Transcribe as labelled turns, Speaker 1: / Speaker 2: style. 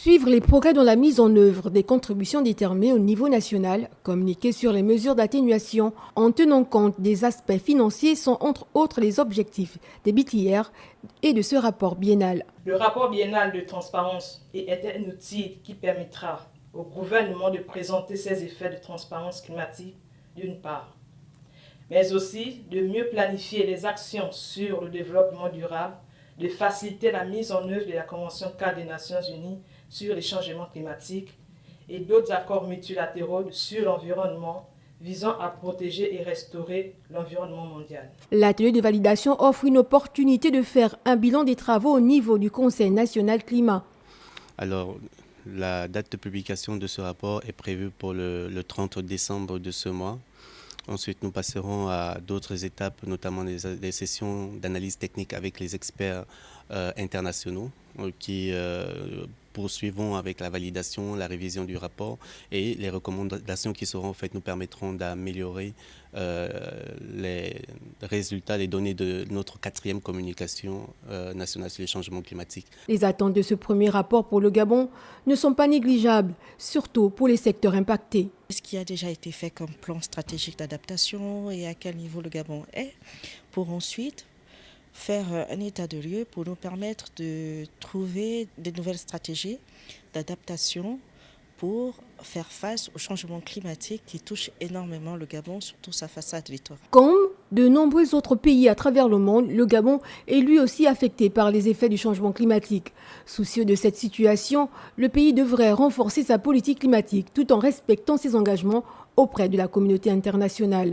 Speaker 1: Suivre les progrès dans la mise en œuvre des contributions déterminées au niveau national, communiquer sur les mesures d'atténuation en tenant compte des aspects financiers sont entre autres les objectifs des BTR et de ce rapport biennal.
Speaker 2: Le rapport biennal de transparence est un outil qui permettra au gouvernement de présenter ses effets de transparence climatique d'une part, mais aussi de mieux planifier les actions sur le développement durable, de faciliter la mise en œuvre de la Convention cadre des Nations Unies sur les changements climatiques et d'autres accords multilatéraux sur l'environnement visant à protéger et restaurer l'environnement mondial.
Speaker 1: L'atelier de validation offre une opportunité de faire un bilan des travaux au niveau du Conseil national climat.
Speaker 3: Alors, la date de publication de ce rapport est prévue pour le 30 décembre de ce mois. Ensuite, nous passerons à d'autres étapes, notamment des sessions d'analyse technique avec les experts internationaux qui poursuivront avec la validation, la révision du rapport et les recommandations qui seront faites nous permettront d'améliorer les résultats, les données de notre 4e communication nationale sur les changements climatiques.
Speaker 1: Les attentes de ce premier rapport pour le Gabon ne sont pas négligeables, surtout pour les secteurs impactés.
Speaker 4: Ce qui a déjà été fait comme plan stratégique d'adaptation et à quel niveau le Gabon est, pour ensuite faire un état de lieu pour nous permettre de trouver de nouvelles stratégies d'adaptation pour faire face au changement climatique qui touche énormément le Gabon, surtout sa façade littorale.
Speaker 1: Comme de nombreux autres pays à travers le monde, le Gabon est lui aussi affecté par les effets du changement climatique. Soucieux de cette situation, le pays devrait renforcer sa politique climatique tout en respectant ses engagements auprès de la communauté internationale.